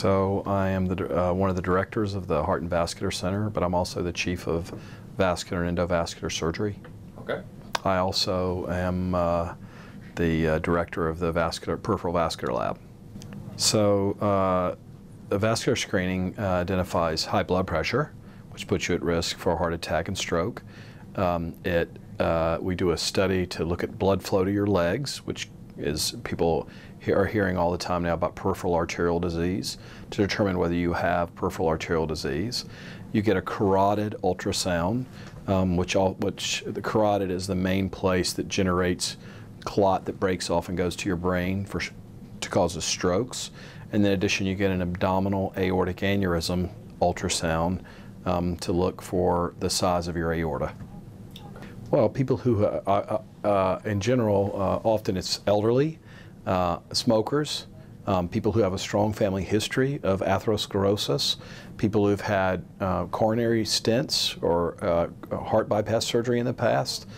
So I am one of the directors of the Heart and Vascular Center, but I'm also the chief of vascular and endovascular surgery. Okay. I also am the director of the peripheral vascular lab. So the vascular screening identifies high blood pressure, which puts you at risk for a heart attack and stroke. We do a study to look at blood flow to your legs, which is people are hearing all the time now about peripheral arterial disease, to determine whether you have peripheral arterial disease. You get a carotid ultrasound, which the carotid is the main place that generates clot that breaks off and goes to your brain to cause strokes. And in addition, you get an abdominal aortic aneurysm ultrasound to look for the size of your aorta. Well, people who, in general, often it's elderly, smokers, people who have a strong family history of atherosclerosis, people who've had coronary stents or heart bypass surgery in the past.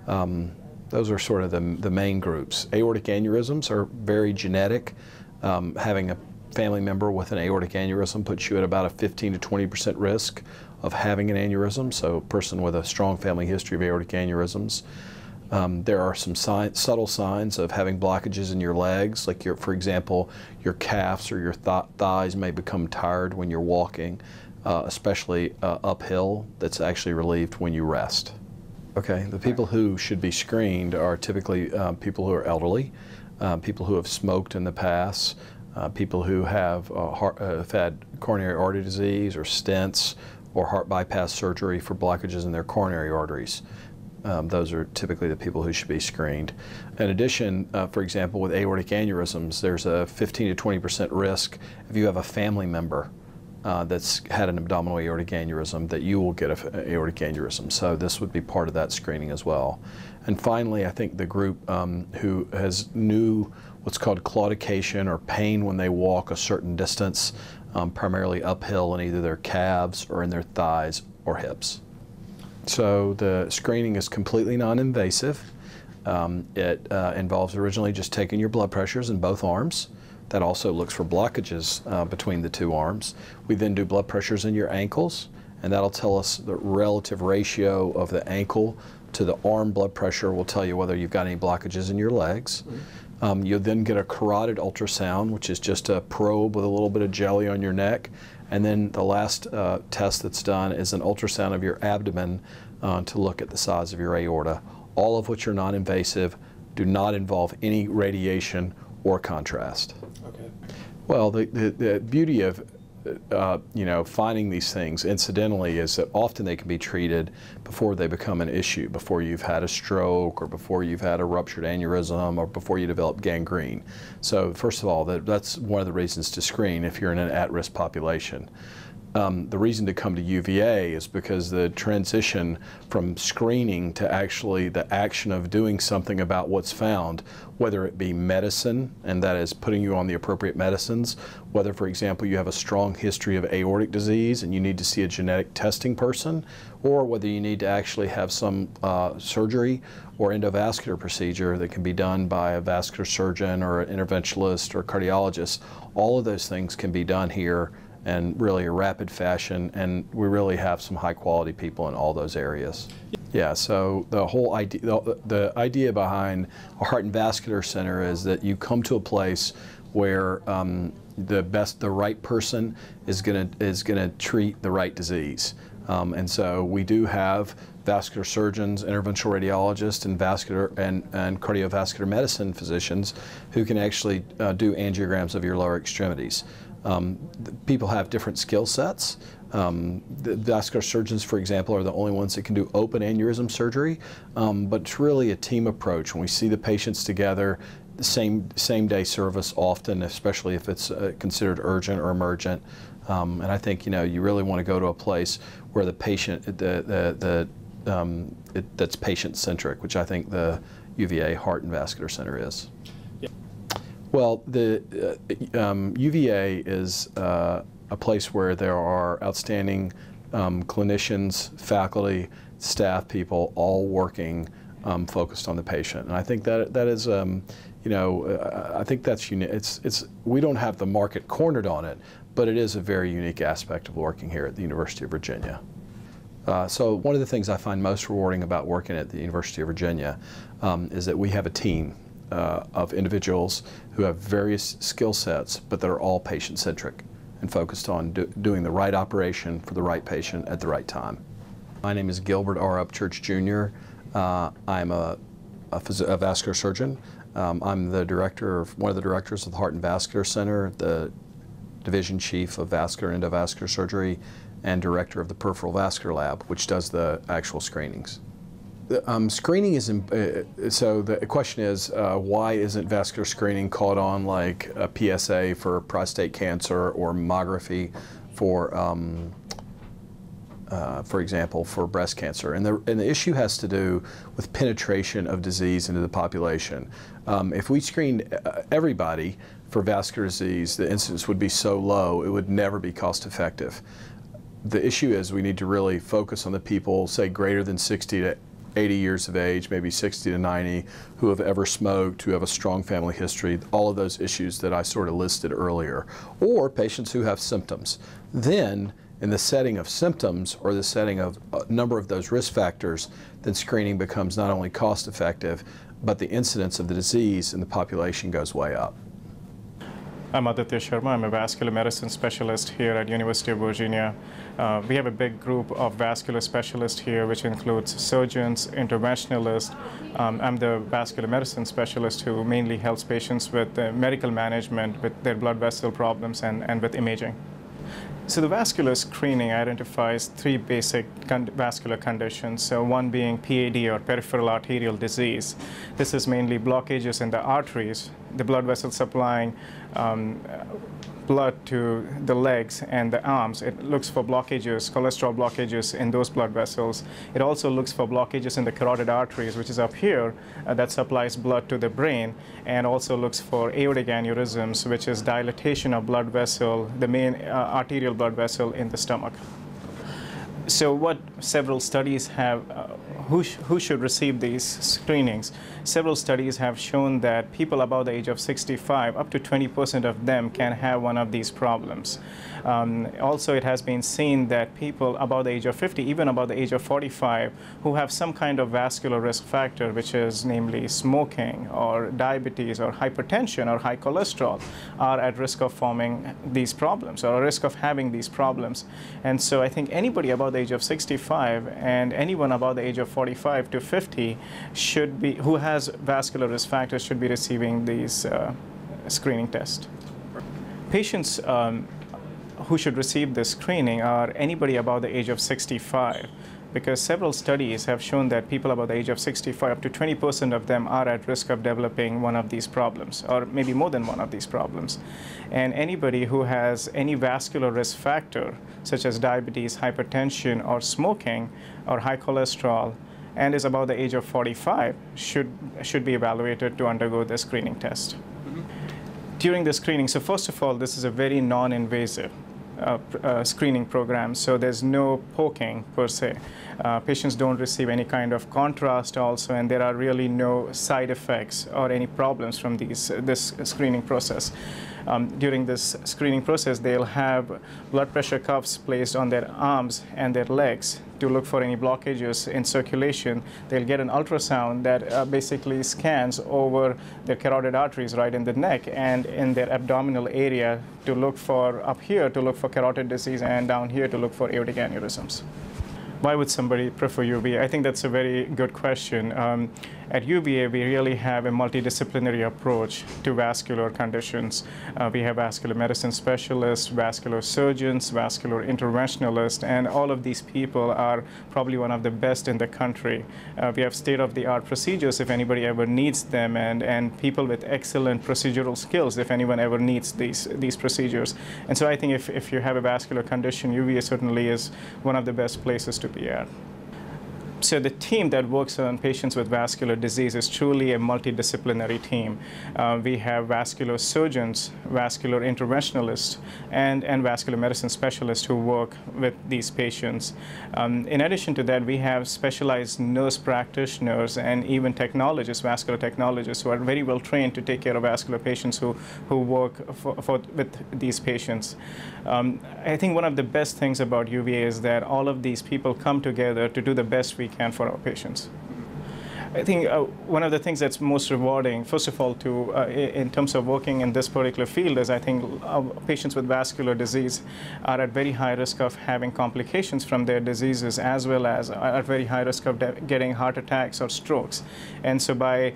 Those are sort of the main groups. Aortic aneurysms are very genetic. Having a family member with an aortic aneurysm puts you at about a 15 to 20% risk of having an aneurysm, so a person with a strong family history of aortic aneurysms. There are some subtle signs of having blockages in your legs, like for example, your calves or your thighs may become tired when you're walking, especially uphill. That's actually relieved when you rest. Okay, the people who should be screened are typically people who are elderly, people who have smoked in the past, people who have had coronary artery disease or stents or heart bypass surgery for blockages in their coronary arteries. Those are typically the people who should be screened. In addition, for example, with aortic aneurysms, there's a 15 to 20% risk if you have a family member that's had an abdominal aortic aneurysm that you will get an aortic aneurysm. So this would be part of that screening as well. And finally, I think the group who has what's called claudication or pain when they walk a certain distance, primarily uphill in either their calves or in their thighs or hips. So the screening is completely non-invasive. It involves originally just taking your blood pressures in both arms. That also looks for blockages between the two arms. We then do blood pressures in your ankles, and that'll tell us the relative ratio of the ankle to the arm blood pressure will tell you whether you've got any blockages in your legs. You'll then get a carotid ultrasound, which is just a probe with a little bit of jelly on your neck. And then the last test that's done is an ultrasound of your abdomen to look at the size of your aorta, all of which are non-invasive, do not involve any radiation or contrast. Okay. Well, the beauty of finding these things incidentally is that often they can be treated before they become an issue, before you've had a stroke or before you've had a ruptured aneurysm or before you develop gangrene. So first of all, that's one of the reasons to screen if you're in an at-risk population. The reason to come to UVA is because the transition from screening to actually the action of doing something about what's found, whether it be medicine, and that is putting you on the appropriate medicines, whether, for example, you have a strong history of aortic disease and you need to see a genetic testing person, or whether you need to actually have some surgery or endovascular procedure that can be done by a vascular surgeon or an interventionalist or cardiologist. All of those things can be done here in really a rapid fashion, and we really have some high quality people in all those areas. Yeah, so the whole idea, the idea behind a Heart and Vascular Center is that you come to a place where the right person is gonna treat the right disease. And so we do have vascular surgeons, interventional radiologists, and vascular and cardiovascular medicine physicians who can actually do angiograms of your lower extremities. People have different skill sets. The vascular surgeons, for example, are the only ones that can do open aneurysm surgery, but it's really a team approach. When we see the patients together, the same day service often, especially if it's considered urgent or emergent. And I think you really want to go to a place where the patient, that's patient-centric, which I think the UVA Heart and Vascular Center is. Well, the UVA is a place where there are outstanding clinicians, faculty, staff people, all working focused on the patient, and I think that is, I think that's unique. We don't have the market cornered on it, but it is a very unique aspect of working here at the University of Virginia. So one of the things I find most rewarding about working at the University of Virginia is that we have a team of individuals who have various skill sets, but that are all patient-centric and focused on doing the right operation for the right patient at the right time. My name is Gilbert R. Upchurch Jr. I'm a vascular surgeon. I'm the director of one of the directors of the Heart and Vascular Center, the division chief of vascular and endovascular surgery, and director of the peripheral vascular lab, which does the actual screenings. Screening is, so the question is, why isn't vascular screening caught on like a PSA for prostate cancer or mammography for example, for breast cancer? And the issue has to do with penetration of disease into the population. If we screened everybody for vascular disease, the incidence would be so low it would never be cost effective. The issue is we need to really focus on the people, say greater than 60 to 80 years of age, maybe 60 to 90, who have ever smoked, who have a strong family history, all of those issues that I sort of listed earlier, or patients who have symptoms. Then, in the setting of symptoms or the setting of a number of those risk factors, then screening becomes not only cost effective, but the incidence of the disease in the population goes way up. I'm Aditya Sharma. I'm a vascular medicine specialist here at University of Virginia. We have a big group of vascular specialists here, which includes surgeons, interventionalists. I'm the vascular medicine specialist who mainly helps patients with medical management, with their blood vessel problems, and with imaging. So the vascular screening identifies three basic vascular conditions, so one being PAD, or peripheral arterial disease. This is mainly blockages in the arteries, the blood vessels supplying blood to the legs and the arms. It looks for blockages, cholesterol blockages in those blood vessels. It also looks for blockages in the carotid arteries, which is up here, that supplies blood to the brain, and also looks for aortic aneurysms, which is dilatation of blood vessel, the main arterial blood vessel in the stomach. So what several studies have, who should receive these screenings? Several studies have shown that people above the age of 65, up to 20% of them can have one of these problems. Also, it has been seen that people above the age of 50, even above the age of 45, who have some kind of vascular risk factor, which is namely smoking or diabetes or hypertension or high cholesterol, are at risk of forming these problems or at risk of having these problems. And so I think anybody above the age of 65 and anyone above the age of 45 to 50 should be, who has vascular risk factors, should be receiving these screening tests. Patients who should receive this screening are anybody above the age of 65, because several studies have shown that people above the age of 65, up to 20% of them are at risk of developing one of these problems, or maybe more than one of these problems. And anybody who has any vascular risk factor, such as diabetes, hypertension, or smoking, or high cholesterol, and is above the age of 45, should be evaluated to undergo the screening test. During the screening, so first of all, this is a very non-invasive screening program, so there's no poking per se. Patients don't receive any kind of contrast also, and there are really no side effects or any problems from this screening process. During this screening process, they'll have blood pressure cuffs placed on their arms and their legs to look for any blockages in circulation. They'll get an ultrasound that basically scans over their carotid arteries right in the neck and in their abdominal area to look for, up here, to look for carotid disease, and down here to look for aortic aneurysms. Why would somebody prefer UVA? I think that's a very good question. At UVA, we really have a multidisciplinary approach to vascular conditions. We have vascular medicine specialists, vascular surgeons, vascular interventionalists, and all of these people are probably one of the best in the country. We have state-of-the-art procedures if anybody ever needs them, and people with excellent procedural skills if anyone ever needs these procedures. And so I think if you have a vascular condition, UVA certainly is one of the best places to be at. So the team that works on patients with vascular disease is truly a multidisciplinary team. We have vascular surgeons, vascular interventionalists, and vascular medicine specialists who work with these patients. In addition to that, we have specialized nurse practitioners and even technologists, vascular technologists, who are very well trained to take care of vascular patients who work with these patients. I think one of the best things about UVA is that all of these people come together to do the best we can for our patients. I think one of the things that's most rewarding, first of all, in terms of working in this particular field, is I think patients with vascular disease are at very high risk of having complications from their diseases, as well as are at very high risk of getting heart attacks or strokes. And so by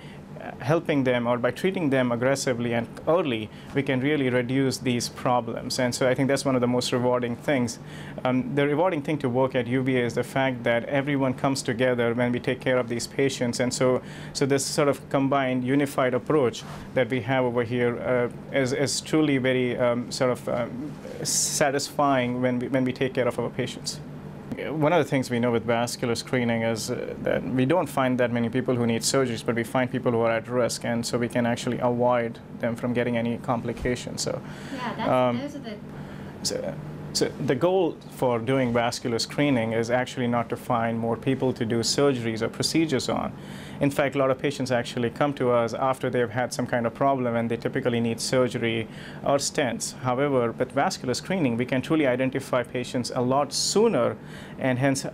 helping them or by treating them aggressively and early, we can really reduce these problems. And so I think that's one of the most rewarding things. The rewarding thing to work at UVA is the fact that everyone comes together when we take care of these patients. And so this sort of combined, unified approach that we have over here is truly very satisfying when we take care of our patients. One of the things we know with vascular screening is that we don't find that many people who need surgeries, but we find people who are at risk, and so we can actually avoid them from getting any complications. So, yeah, those are the... So the goal for doing vascular screening is actually not to find more people to do surgeries or procedures on. In fact, a lot of patients actually come to us after they've had some kind of problem and they typically need surgery or stents. However, with vascular screening, we can truly identify patients a lot sooner and hence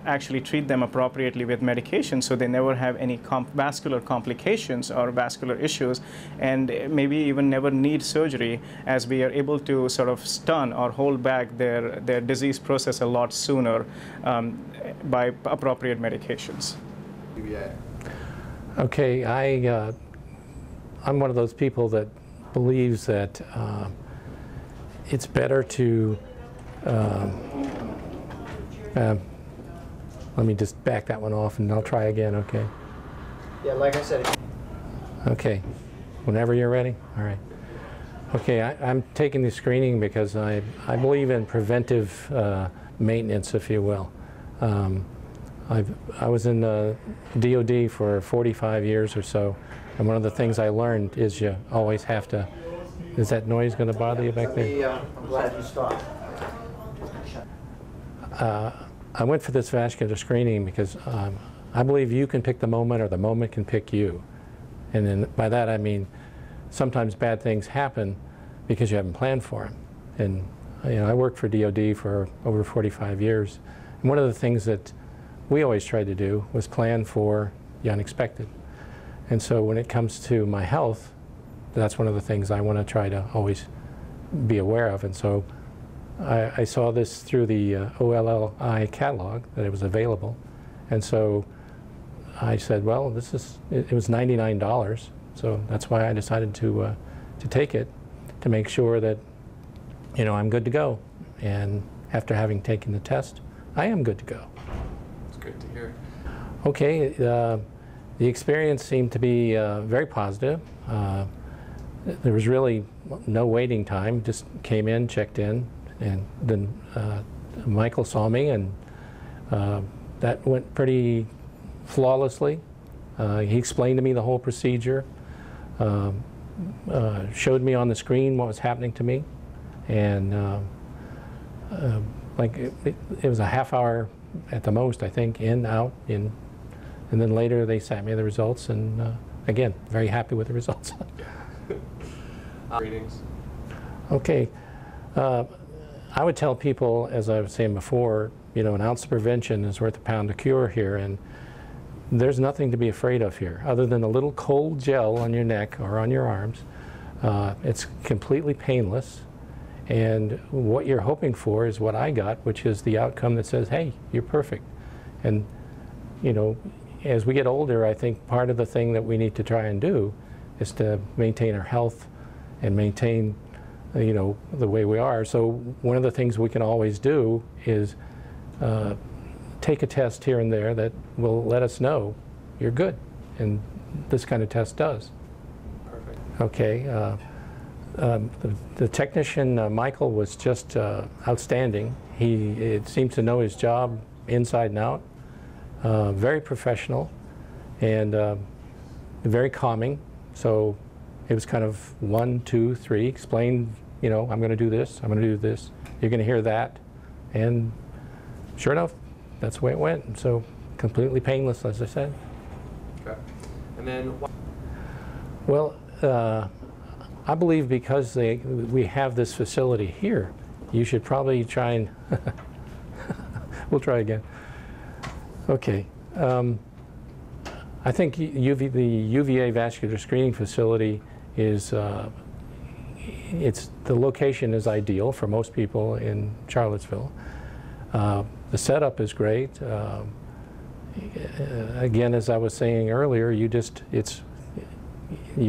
actually treat them appropriately with medication so they never have any vascular complications or vascular issues, and maybe even never need surgery, as we are able to sort of stun or hold back their disease process a lot sooner by appropriate medications. Okay, I'm one of those people that believes that it's better to let me just back that one off and I'll try again, okay? Yeah, like I said. Okay, whenever you're ready? All right. Okay, I'm taking the screening because I believe in preventive maintenance, if you will. I was in the DOD for 45 years or so, and one of the things I learned is you always have to... Is that noise going to bother you back there? I'm glad you stopped. I went for this vascular screening because I believe you can pick the moment or the moment can pick you. And then by that I mean sometimes bad things happen because you haven't planned for them. And you know, I worked for DOD for over 45 years. And one of the things that we always tried to do was plan for the unexpected. And so when it comes to my health, that's one of the things I want to try to always be aware of. And so I saw this through the OLLI catalog that it was available. And so I said, well, it was $99. So that's why I decided to take it, to make sure that, you know, I'm good to go. And after having taken the test, I am good to go. It's good to hear. Okay, the experience seemed to be very positive. There was really no waiting time, just came in, checked in, and then Michael saw me, and that went pretty flawlessly. He explained to me the whole procedure, showed me on the screen what was happening to me, and like it was a half hour at the most, I think, in, out, in, and then later they sent me the results, and again, very happy with the results. Ratings. Okay. I would tell people, as I was saying before, you know, an ounce of prevention is worth a pound of cure here, and there's nothing to be afraid of here other than a little cold gel on your neck or on your arms. It's completely painless, and what you're hoping for is what I got, which is the outcome that says, hey, you're perfect. And, you know, as we get older, I think part of the thing that we need to try and do is to maintain our health and maintain, you know, the way we are. So one of the things we can always do is take a test here and there that will let us know you're good, and this kind of test does. Perfect. Okay. The technician, Michael, was just outstanding. He seems to know his job inside and out. very professional, and very calming. So it was kind of 1, 2, 3, explain, you know, I'm going to do this, I'm going to do this, you're going to hear that. And sure enough, that's the way it went. And so completely painless, as I said. Okay. And then, well, I believe because we have this facility here, you should probably try and, we'll try again. Okay. I think the UVA vascular screening facility is, the location is ideal for most people in Charlottesville. The setup is great. Again, as I was saying earlier, you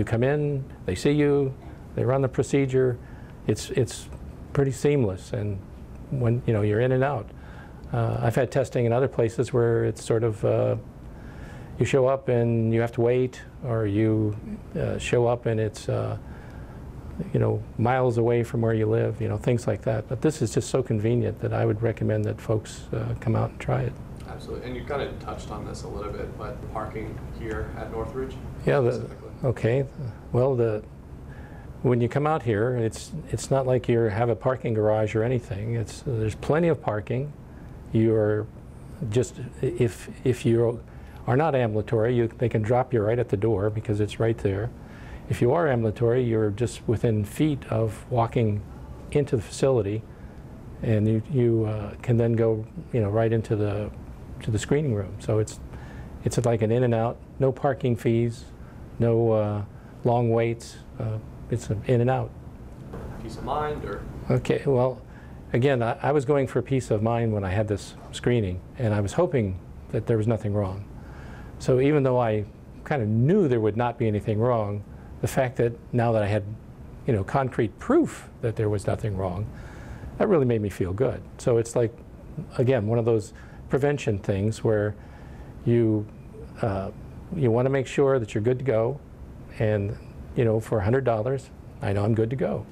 come in, they see you, they run the procedure. It's pretty seamless, and when you're in and out. I've had testing in other places where it's sort of you show up and you have to wait, or you show up and it's miles away from where you live, things like that. But this is just so convenient that I would recommend that folks come out and try it. Absolutely. And you kind of touched on this a little bit, but parking here at Northridge? Yeah. Okay. Well, when you come out here, it's not like you have a parking garage or anything. There's plenty of parking. You are just, if you are not ambulatory, they can drop you right at the door because it's right there. If you are ambulatory, you're just within feet of walking into the facility, and you can then go right into the screening room. So it's like an in and out, no parking fees, no long waits. It's an in and out. Peace of mind, or? Okay, well, again, I was going for peace of mind when I had this screening, and I was hoping that there was nothing wrong. So even though I kind of knew there would not be anything wrong, the fact that now that I had, concrete proof that there was nothing wrong, that really made me feel good. So it's like, again, one of those prevention things where you want to make sure that you're good to go, and for $100, I know I'm good to go.